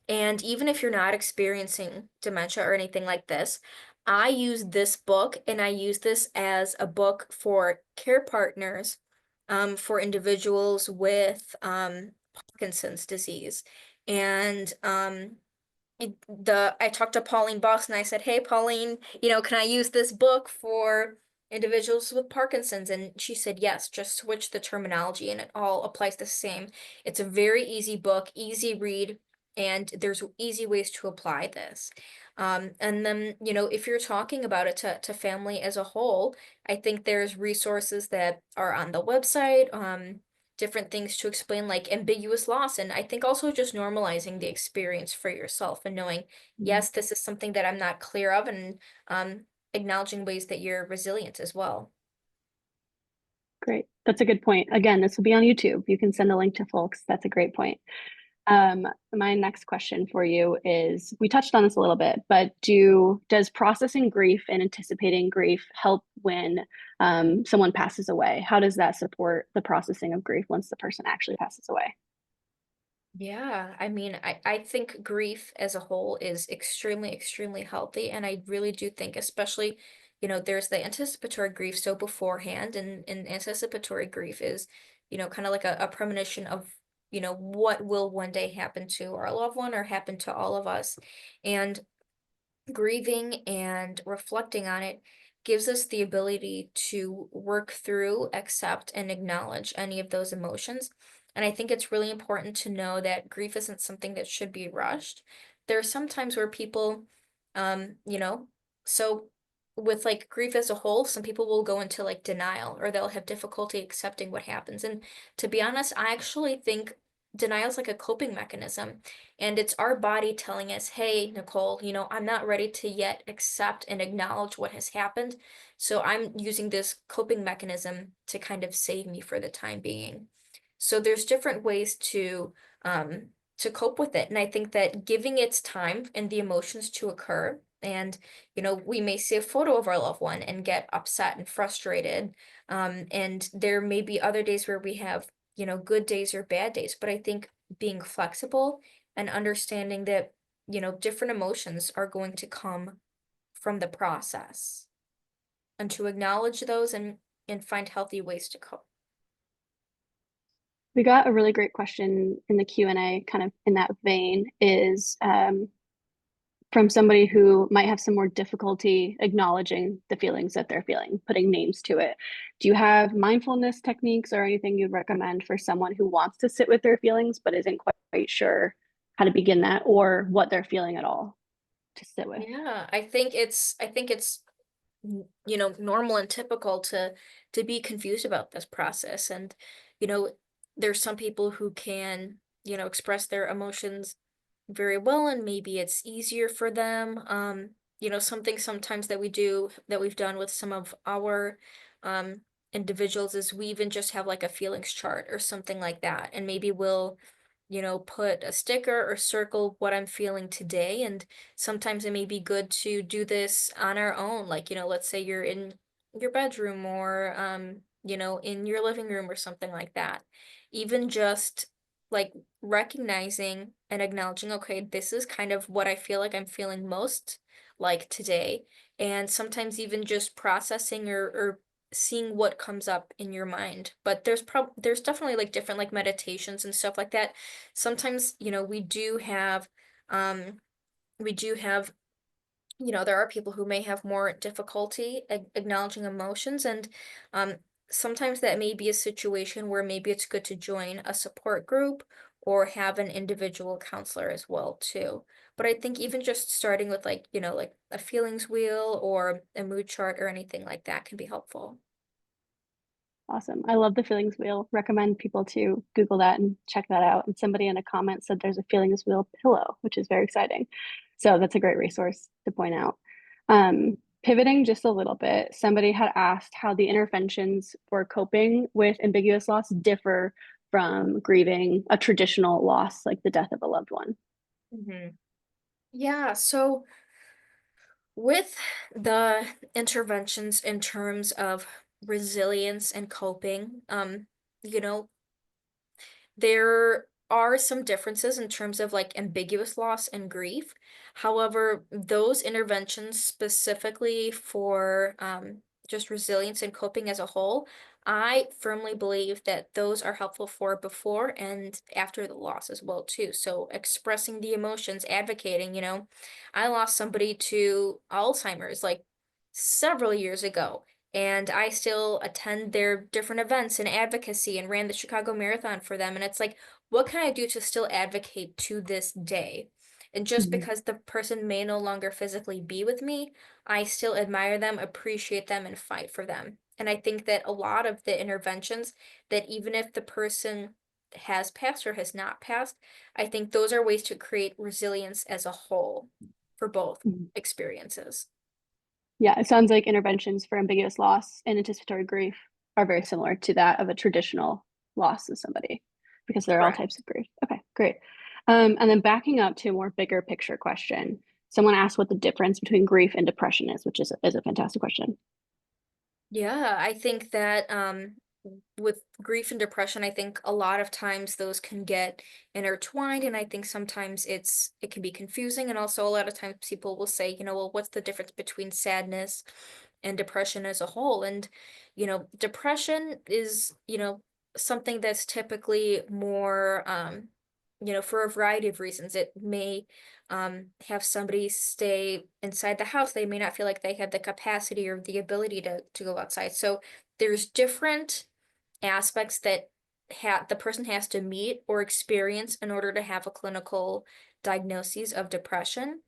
And even if you're not experiencing dementia or anything like this, I use this book and I use this as a book for care partners, for individuals with Parkinson's disease. And I talked to Pauline Boss and I said, "Hey, Pauline, can I use this book for individuals with Parkinson's?" And she said, "Yes, just switch the terminology and it all applies the same." It's a very easy book, easy read, and there's easy ways to apply this. And then, if you're talking about it to family as a whole, I think there's resources that are on the website, different things to explain like ambiguous loss, and I think also just normalizing the experience for yourself and knowing, Mhm. yes, this is something that I'm not clear of, and acknowledging ways that you're resilient as well. Great. That's a good point. Again, this will be on YouTube. You can send a link to folks. That's a great point. My next question for you is, we touched on this a little bit, but does processing grief and anticipating grief help when someone passes away? How does that support the processing of grief once the person actually passes away? Yeah, I mean, I think grief as a whole is extremely, extremely healthy. And I really do think, especially, there's the anticipatory grief. So beforehand, and anticipatory grief is, kind of like a premonition of, what will one day happen to our loved one or happen to all of us. And grieving and reflecting on it gives us the ability to work through, accept, and acknowledge any of those emotions. And I think it's really important to know that grief isn't something that should be rushed. There are some times where people, um, you know, so with like grief as a whole, some people will go into like denial or they'll have difficulty accepting what happens. And to be honest, I actually think denial is like a coping mechanism, and it's our body telling us, "Hey, Nicole, I'm not ready to yet accept and acknowledge what has happened. So I'm using this coping mechanism to kind of save me for the time being." So there's different ways to cope with it. And I think that giving it time and the emotions to occur, and we may see a photo of our loved one and get upset and frustrated. And there may be other days where we have, good days or bad days. But I think being flexible and understanding that, different emotions are going to come from the process, and to acknowledge those and find healthy ways to cope. We got a really great question in the Q&A, kind of in that vein, is from somebody who might have some more difficulty acknowledging the feelings that they're feeling, putting names to it. Do you have mindfulness techniques or anything you'd recommend for someone who wants to sit with their feelings but isn't quite sure how to begin that or what they're feeling at all to sit with? Yeah, I think it's normal and typical to be confused about this process. And you know there's some people who can express their emotions very well, and maybe it's easier for them. Something sometimes that we've done with some of our um individuals is we even just have like a feelings chart or something like that, and maybe we'll put a sticker or circle what I'm feeling today. And sometimes it may be good to do this on our own. Like, let's say you're in your bedroom or, in your living room or something like that. Even just like recognizing and acknowledging, okay, this is kind of what I feel like I'm feeling most like today. And sometimes even just processing or seeing what comes up in your mind. But there's definitely like different like meditations and stuff like that. Sometimes um we do have there are people who may have more difficulty acknowledging emotions. And um sometimes that may be a situation where maybe it's good to join a support group or have an individual counselor as well too. But I think even just starting with like like a feelings wheel or a mood chart or anything like that can be helpful. Awesome. I love the feelings wheel. Recommend people to Google that and check that out. And somebody in a comment said there's a feelings wheel pillow, which is very exciting. So that's a great resource to point out. Pivoting just a little bit, somebody had asked how the interventions for coping with ambiguous loss differ from grieving a traditional loss, like the death of a loved one. Mhm. Yeah, so with the interventions in terms of resilience and coping, you know, there are some differences in terms of like ambiguous loss and grief. However, those interventions specifically for just resilience and coping as a whole, I firmly believe that those are helpful for before and after the loss as well too. So expressing the emotions, advocating, I lost somebody to Alzheimer's like several years ago, and I still attend their different events and advocacy and ran the Chicago Marathon for them. And it's like, what can I do to still advocate to this day? And just Mhm. because the person may no longer physically be with me, I still admire them, appreciate them, and fight for them. And I think that a lot of the interventions, that even if the person has passed or has not passed, I think those are ways to create resilience as a whole for both Mhm. experiences. Yeah, it sounds like interventions for ambiguous loss and anticipatory grief are very similar to that of a traditional loss of somebody because they're all Correct. types of grief. Okay, great. And then backing up to a more bigger picture question, someone asked what the difference between grief and depression is, which is a fantastic question. Yeah, I think that with grief and depression, I think a lot of times those can get intertwined, and I think sometimes it can be confusing. And also a lot of times people will say, well, what's the difference between sadness and depression as a whole? And depression is, something that's typically more for a variety of reasons. It may have somebody stay inside the house. They may not feel like they have the capacity or the ability to go outside. So there's different aspects that the person has to meet or experience in order to have a clinical diagnosis of depression.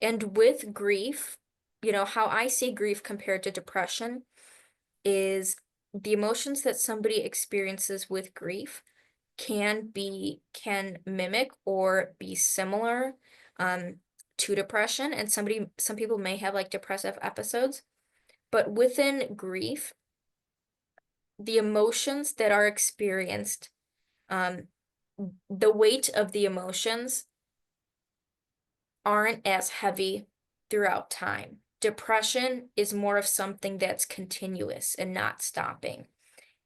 And with grief, how I see grief compared to depression is the emotions that somebody experiences with grief can mimic or be similar um to depression. And some people may have like depressive episodes, but within grief, the emotions that are experienced, um the weight of the emotions aren't as heavy throughout time. Depression is more of something that's continuous and not stopping.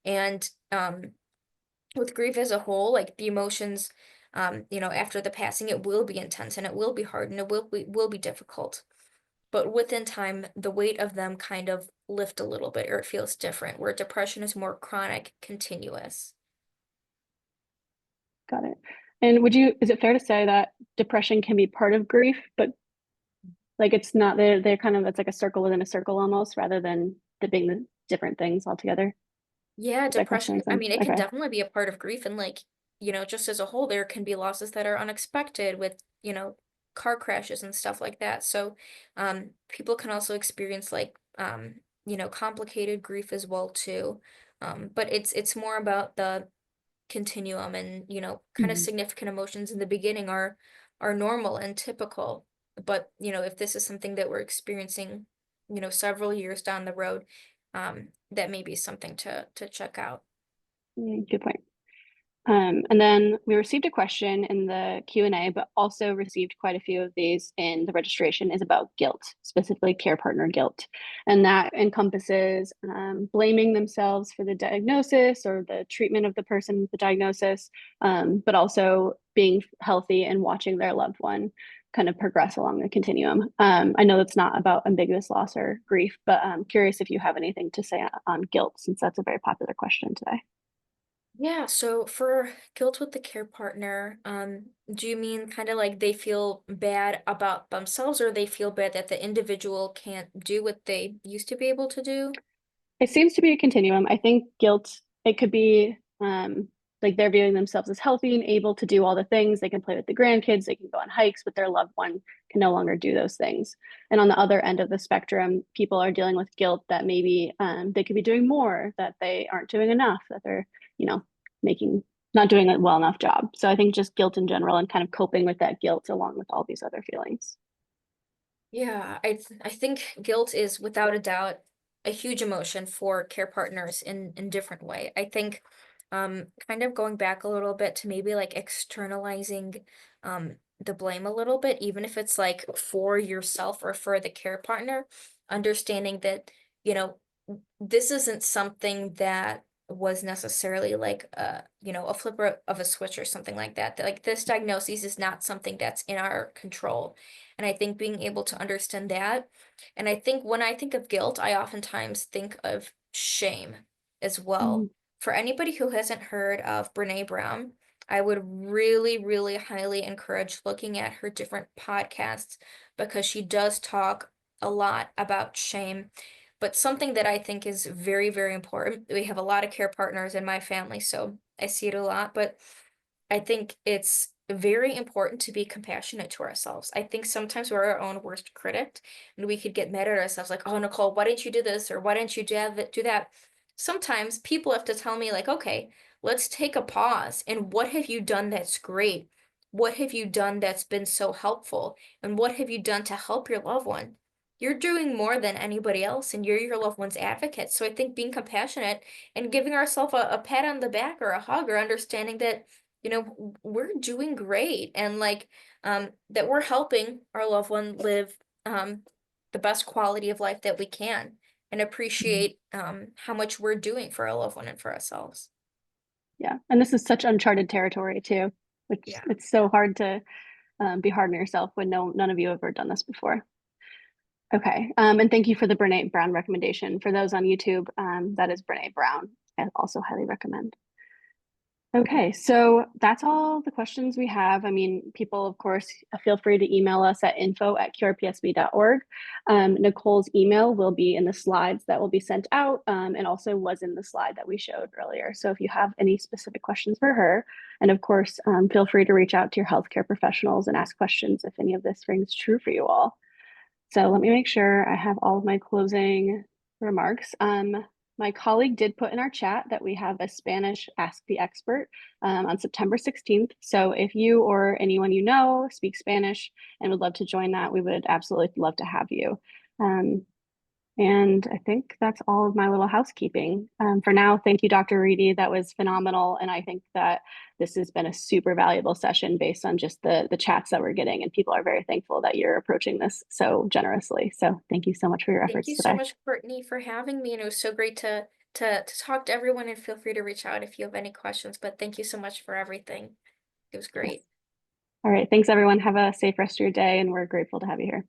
And with grief as a whole, like the emotions, after the passing, it will be intense and it will be hard and it will be difficult. But within time, the weight of them kind of lift a little bit, or it feels different, where depression is more chronic, continuous. Got it. And is it fair to say that depression can be part of grief, but like it's not, they're kind of, it's like a circle within a circle almost rather than the being the different things altogether? Yeah, Is that depression, question makes I sense? mean, it can Okay. definitely be a part of grief and like, just as a whole, there can be losses that are unexpected with, car crashes and stuff like that. So, people can also experience like, complicated grief as well too. But it's more about the continuum and, kind of Mhm. significant emotions in the beginning are normal and typical. But, if this is something that we're experiencing, several years down the road, that may be something to check out. Good point. And then we received a question in the Q&A, but also received quite a few of these in the registration is about guilt, specifically care partner guilt. And that encompasses blaming themselves for the diagnosis or the treatment of the person with the diagnosis, but also being healthy and watching their loved one kind of progress along the continuum. I know that's not about ambiguous loss or grief, but I'm curious if you have anything to say on guilt, since that's a very popular question today. Yeah, so for guilt with the care partner, do you mean kind of like they feel bad about themselves or they feel bad that the individual can't do what they used to be able to do? It seems to be a continuum. I think guilt, it could be like they're viewing themselves as healthy and able to do all the things. They can play with the grandkids, they can go on hikes, but their loved one can no longer do those things. And on the other end of the spectrum, people are dealing with guilt that maybe they could be doing more, that they aren't doing enough, that they're, you know, making, not doing a well enough job. So I think just guilt in general and kind of coping with that guilt along with all these other feelings. Yeah, I think guilt is without a doubt a huge emotion for care partners in different way. I think kind of going back a little bit to maybe like externalizing the blame a little bit, even if it's like for yourself or for the care partner, understanding that, you know, this isn't something that was necessarily like a flipper of a switch or something like that. Like this diagnosis is not something that's in our control. And I think being able to understand that, and I think when I think of guilt, I oftentimes think of shame as well. Mhm. For anybody who hasn't heard of Brene Brown, I would really, really highly encourage looking at her different podcasts because she does talk a lot about shame. But something that I think is very, very important, we have a lot of care partners in my family, so I see it a lot, but I think it's very important to be compassionate to ourselves. I think sometimes we're our own worst critic and we could get mad at ourselves like, "Oh, Nicole, why didn't you do this?" or "Why didn't you do that?" Sometimes people have to tell me like, "Okay, let's take a pause. And what have you done that's great? What have you done that's been so helpful? And what have you done to help your loved one?" You're doing more than anybody else and you're your loved one's advocate. So I think being compassionate and giving ourselves a pat on the back or a hug or understanding that we're doing great and like that we're helping our loved one live the best quality of life that we can and appreciate how much we're doing for our loved one and for ourselves. Yeah. And this is such uncharted territory too, which Yeah. it's so hard to be hard on yourself when none of you have ever done this before. Okay. And thank you for the Brene Brown recommendation. For those on YouTube, that is Brene Brown. I also highly recommend. Okay, so that's all the questions we have. I mean, people, of course, feel free to email us at info@curepsp.org. Nicole's email will be in the slides that will be sent out and also was in the slide that we showed earlier. So if you have any specific questions for her, and of course, feel free to reach out to your healthcare professionals and ask questions if any of this rings true for you all. So let me make sure I have all of my closing remarks. My colleague did put in our chat that we have a Spanish Ask the Expert on September 16th. So if you or anyone you know speak Spanish and would love to join that, we would absolutely love to have you. Um, and I think that's all of my little housekeeping. For now, thank you, Dr. Reidy. That was phenomenal. And I think that this has been a super valuable session based on just the chats that we're getting. And people are very thankful that you're approaching this so generously. So thank you so much for your Thank efforts you so today. much, Courtney, for having me. And it was so great to talk to everyone and feel free to reach out if you have any questions. But thank you so much for everything. It was Yes. great. All right. Thanks, everyone. Have a safe rest of your day. And we're grateful to have you here.